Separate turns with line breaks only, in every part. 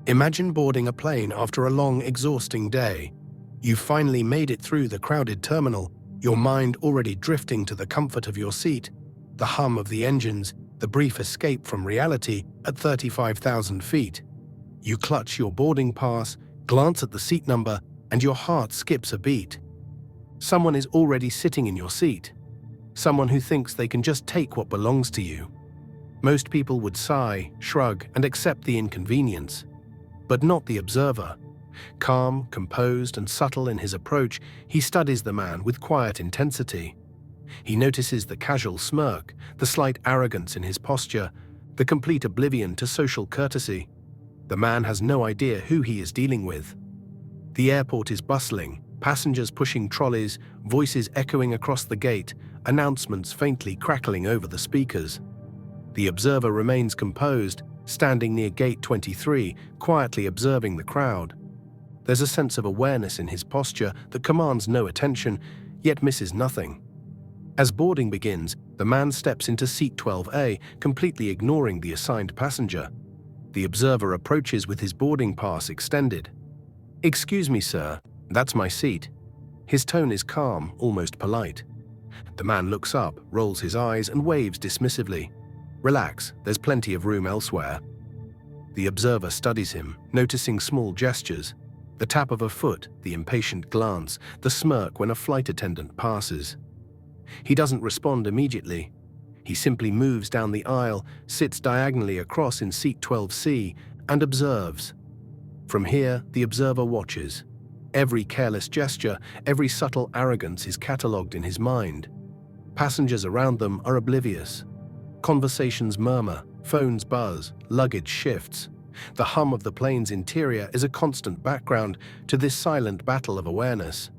Imagine boarding a plane after a long, exhausting day. You've finally made it through the crowded terminal, your mind already drifting to the comfort of your seat, the hum of the engines, the brief escape from reality at 35,000 feet. You clutch your boarding pass, glance at the seat number, and your heart skips a beat. Someone is already sitting in your seat. Someone who thinks they can just take what belongs to you. Most people would sigh, shrug, and accept the inconvenience. But not the observer. Calm, composed, and subtle in his approach, he studies the man with quiet intensity. He notices the casual smirk, the slight arrogance in his posture, the complete oblivion to social courtesy. The man has no idea who he is dealing with. The airport is bustling, passengers pushing trolleys, voices echoing across the gate, announcements faintly crackling over the speakers. The observer remains composed, standing near gate 23, quietly observing the crowd. There's a sense of awareness in his posture that commands no attention, yet misses nothing. As boarding begins, the man steps into seat 12A, completely ignoring the assigned passenger. The observer approaches with his boarding pass extended. "Excuse me, sir, that's my seat." His tone is calm, almost polite. The man looks up, rolls his eyes, and waves dismissively. "Relax, there's plenty of room elsewhere." The observer studies him, noticing small gestures. The tap of a foot, the impatient glance, the smirk when a flight attendant passes. He doesn't respond immediately. He simply moves down the aisle, sits diagonally across in seat 12C, and observes. From here, the observer watches. Every careless gesture, every subtle arrogance is catalogued in his mind. Passengers around them are oblivious. Conversations murmur, phones buzz, luggage shifts. The hum of the plane's interior is a constant background to this silent battle of awareness.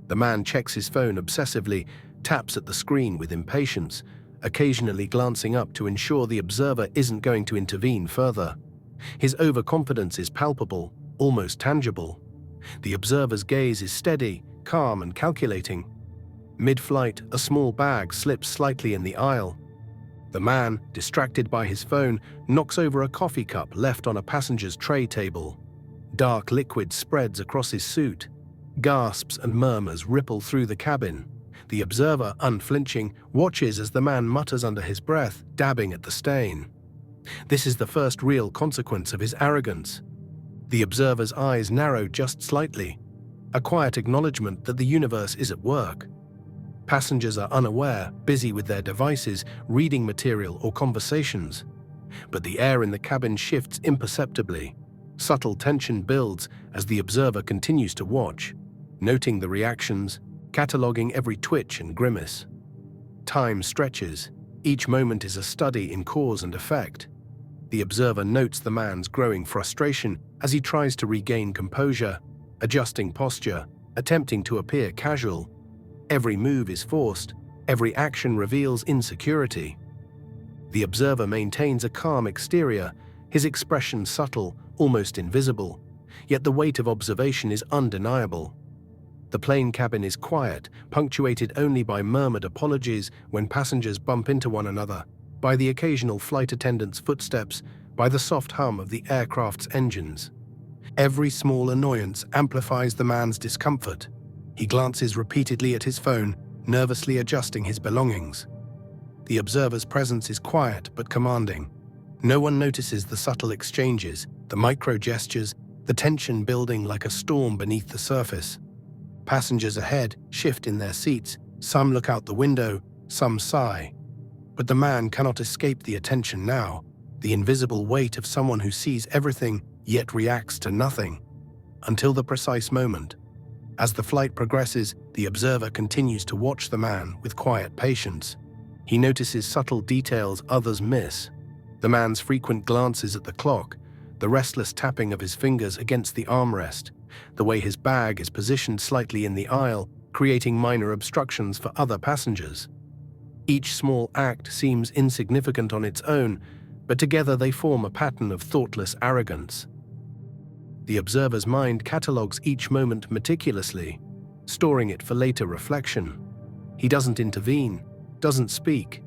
The man checks his phone obsessively, taps at the screen with impatience, occasionally glancing up to ensure the observer isn't going to intervene further. His overconfidence is palpable, almost tangible. The observer's gaze is steady, calm, and calculating. Mid-flight, a small bag slips slightly in the aisle. The man, distracted by his phone, knocks over a coffee cup left on a passenger's tray table. Dark liquid spreads across his suit. Gasps and murmurs ripple through the cabin. The observer, unflinching, watches as the man mutters under his breath, dabbing at the stain. This is the first real consequence of his arrogance. The observer's eyes narrow just slightly, a quiet acknowledgement that the universe is at work. Passengers are unaware, busy with their devices, reading material or conversations. But the air in the cabin shifts imperceptibly. Subtle tension builds as the observer continues to watch, noting the reactions, cataloguing every twitch and grimace. Time stretches. Each moment is a study in cause and effect. The observer notes the man's growing frustration as he tries to regain composure, adjusting posture, attempting to appear casual. Every move is forced, every action reveals insecurity. The observer maintains a calm exterior, his expression subtle, almost invisible, yet the weight of observation is undeniable. The plane cabin is quiet, punctuated only by murmured apologies when passengers bump into one another, by the occasional flight attendant's footsteps, by the soft hum of the aircraft's engines. Every small annoyance amplifies the man's discomfort. He glances repeatedly at his phone, nervously adjusting his belongings. The observer's presence is quiet but commanding. No one notices the subtle exchanges, the micro-gestures, the tension building like a storm beneath the surface. Passengers ahead shift in their seats, some look out the window, some sigh. But the man cannot escape the attention now, the invisible weight of someone who sees everything yet reacts to nothing. Until the precise moment. As the flight progresses, the observer continues to watch the man with quiet patience. He notices subtle details others miss. The man's frequent glances at the clock, the restless tapping of his fingers against the armrest, the way his bag is positioned slightly in the aisle, creating minor obstructions for other passengers. Each small act seems insignificant on its own, but together they form a pattern of thoughtless arrogance. The observer's mind catalogues each moment meticulously, storing it for later reflection. He doesn't intervene, doesn't speak.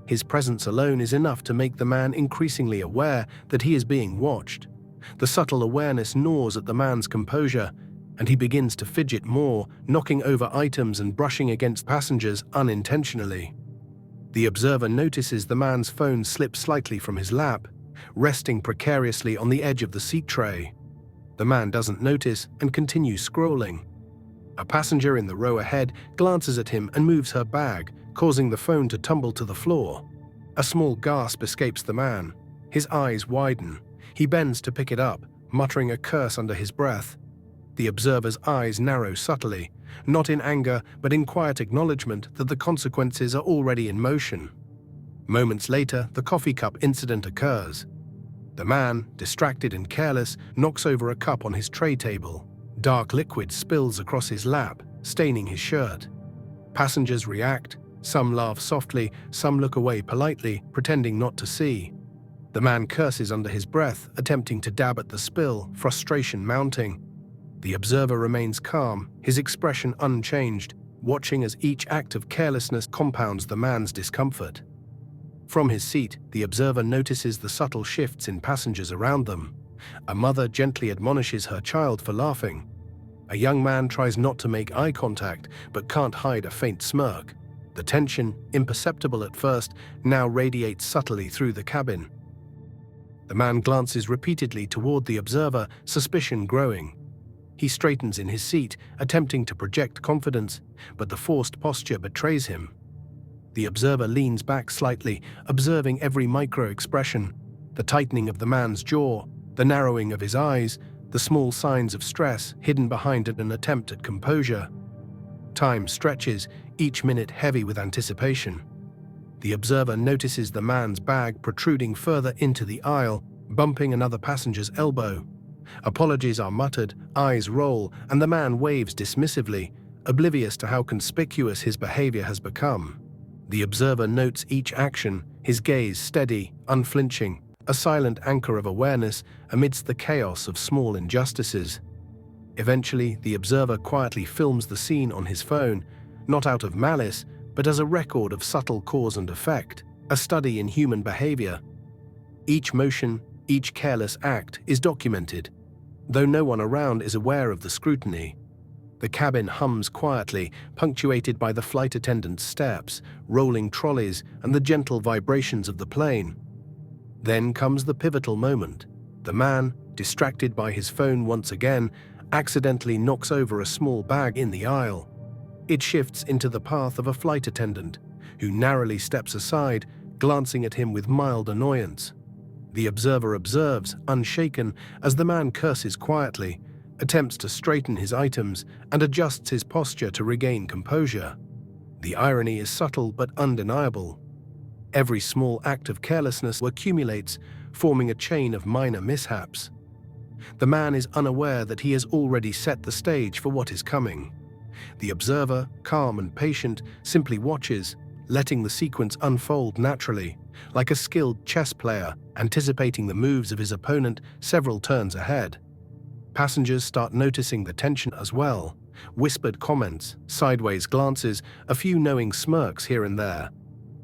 His presence alone is enough to make the man increasingly aware that he is being watched. The subtle awareness gnaws at the man's composure, and he begins to fidget more, knocking over items and brushing against passengers unintentionally. The observer notices the man's phone slip slightly from his lap, resting precariously on the edge of the seat tray. The man doesn't notice and continues scrolling. A passenger in the row ahead glances at him and moves her bag, causing the phone to tumble to the floor. A small gasp escapes the man. His eyes widen. He bends to pick it up, muttering a curse under his breath. The observer's eyes narrow subtly, not in anger but in quiet acknowledgement that the consequences are already in motion. Moments later, the coffee cup incident occurs. The man, distracted and careless, knocks over a cup on his tray table. Dark liquid spills across his lap, staining his shirt. Passengers react. Some laugh softly, some look away politely, pretending not to see. The man curses under his breath, attempting to dab at the spill, frustration mounting. The observer remains calm, his expression unchanged, watching as each act of carelessness compounds the man's discomfort. From his seat, the observer notices the subtle shifts in passengers around them. A mother gently admonishes her child for laughing. A young man tries not to make eye contact, but can't hide a faint smirk. The tension, imperceptible at first, now radiates subtly through the cabin. The man glances repeatedly toward the observer, suspicion growing. He straightens in his seat, attempting to project confidence, but the forced posture betrays him. The observer leans back slightly, observing every micro-expression, the tightening of the man's jaw, the narrowing of his eyes, the small signs of stress hidden behind an attempt at composure. Time stretches, each minute heavy with anticipation. The observer notices the man's bag protruding further into the aisle, bumping another passenger's elbow. Apologies are muttered, eyes roll, and the man waves dismissively, oblivious to how conspicuous his behavior has become. The observer notes each action, his gaze steady, unflinching, a silent anchor of awareness amidst the chaos of small injustices. Eventually, the observer quietly films the scene on his phone, not out of malice, but as a record of subtle cause and effect, a study in human behavior. Each motion, each careless act is documented, though no one around is aware of the scrutiny. The cabin hums quietly, punctuated by the flight attendant's steps, rolling trolleys, and the gentle vibrations of the plane. Then comes the pivotal moment. The man, distracted by his phone once again, accidentally knocks over a small bag in the aisle. It shifts into the path of a flight attendant, who narrowly steps aside, glancing at him with mild annoyance. The observer observes, unshaken, as the man curses quietly, attempts to straighten his items, and adjusts his posture to regain composure. The irony is subtle but undeniable. Every small act of carelessness accumulates, forming a chain of minor mishaps. The man is unaware that he has already set the stage for what is coming. The observer, calm and patient, simply watches, letting the sequence unfold naturally, like a skilled chess player anticipating the moves of his opponent several turns ahead. Passengers start noticing the tension as well. Whispered comments, sideways glances, a few knowing smirks here and there.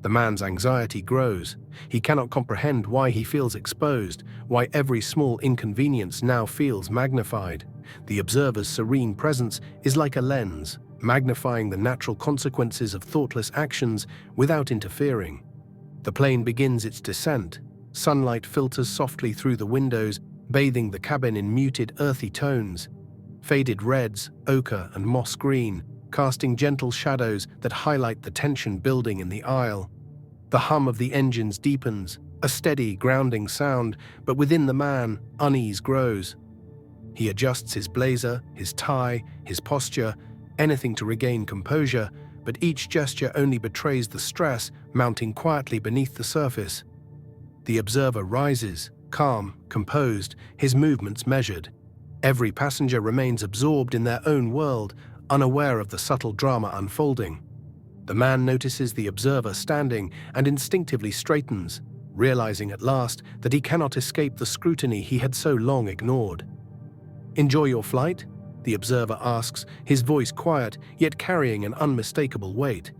The man's anxiety grows. He cannot comprehend why he feels exposed, why every small inconvenience now feels magnified. The observer's serene presence is like a lens, magnifying the natural consequences of thoughtless actions without interfering. The plane begins its descent. Sunlight filters softly through the windows, bathing the cabin in muted, earthy tones. Faded reds, ochre, and moss green, casting gentle shadows that highlight the tension building in the aisle. The hum of the engines deepens, a steady, grounding sound, but within the man, unease grows. He adjusts his blazer, his tie, his posture, anything to regain composure, but each gesture only betrays the stress mounting quietly beneath the surface. The observer rises, calm, composed, his movements measured. Every passenger remains absorbed in their own world, unaware of the subtle drama unfolding. The man notices the observer standing and instinctively straightens, realizing at last that he cannot escape the scrutiny he had so long ignored. "Enjoy your flight?" the observer asks, his voice quiet, yet carrying an unmistakable weight.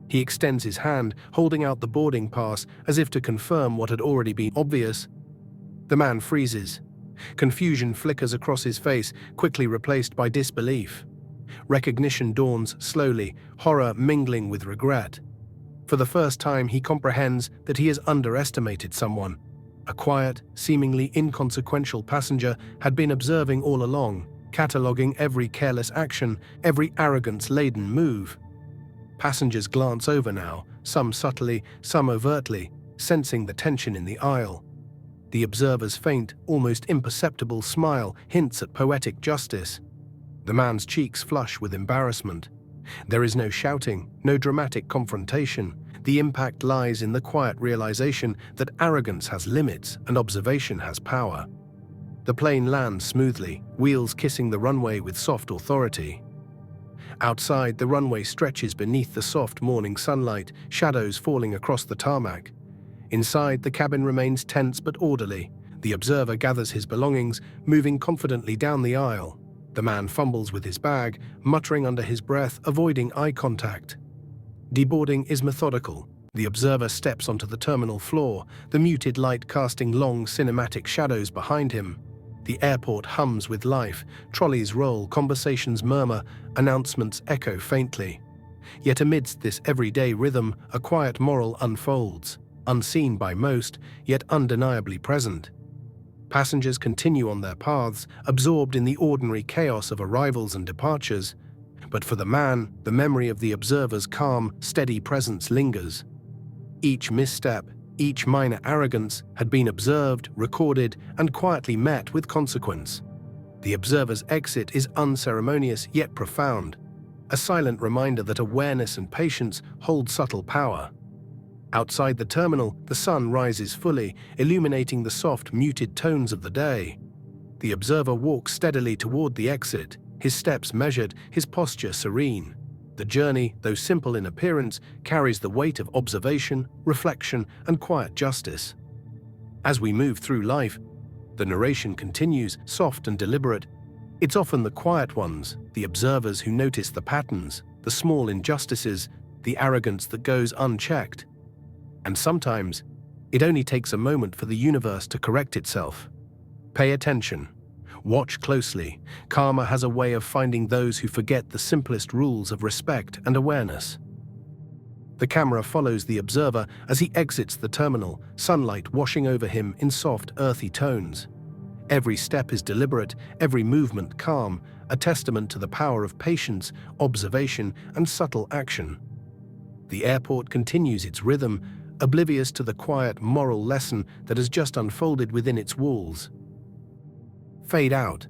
He extends his hand, holding out the boarding pass as if to confirm what had already been obvious. The man freezes. Confusion flickers across his face, quickly replaced by disbelief. Recognition dawns slowly, horror mingling with regret. For the first time, he comprehends that he has underestimated someone. A quiet, seemingly inconsequential passenger had been observing all along, cataloguing every careless action, every arrogance-laden move. Passengers glance over now, some subtly, some overtly, sensing the tension in the aisle. The observer's faint, almost imperceptible smile hints at poetic justice. The man's cheeks flush with embarrassment. There is no shouting, no dramatic confrontation. The impact lies in the quiet realization that arrogance has limits and observation has power. The plane lands smoothly, wheels kissing the runway with soft authority. Outside, the runway stretches beneath the soft morning sunlight, shadows falling across the tarmac. Inside, the cabin remains tense but orderly. The observer gathers his belongings, moving confidently down the aisle. The man fumbles with his bag, muttering under his breath, avoiding eye contact. Deboarding is methodical. The observer steps onto the terminal floor, the muted light casting long cinematic shadows behind him. The airport hums with life, trolleys roll, conversations murmur, announcements echo faintly. Yet amidst this everyday rhythm, a quiet moral unfolds, unseen by most, yet undeniably present. Passengers continue on their paths, absorbed in the ordinary chaos of arrivals and departures. But for the man, the memory of the observer's calm, steady presence lingers. Each misstep, each minor arrogance had been observed, recorded, and quietly met with consequence. The observer's exit is unceremonious yet profound, a silent reminder that awareness and patience hold subtle power. Outside the terminal, the sun rises fully, illuminating the soft, muted tones of the day. The observer walks steadily toward the exit, his steps measured, his posture serene. The journey, though simple in appearance, carries the weight of observation, reflection, and quiet justice. As we move through life, the narration continues, soft and deliberate. It's often the quiet ones, the observers who notice the patterns, the small injustices, the arrogance that goes unchecked. And sometimes, it only takes a moment for the universe to correct itself. Pay attention. Watch closely. Karma has a way of finding those who forget the simplest rules of respect and awareness. The camera follows the observer as he exits the terminal, sunlight washing over him in soft, earthy tones. Every step is deliberate, every movement calm, a testament to the power of patience, observation, and subtle action. The airport continues its rhythm, oblivious to the quiet moral lesson that has just unfolded within its walls. Fade out.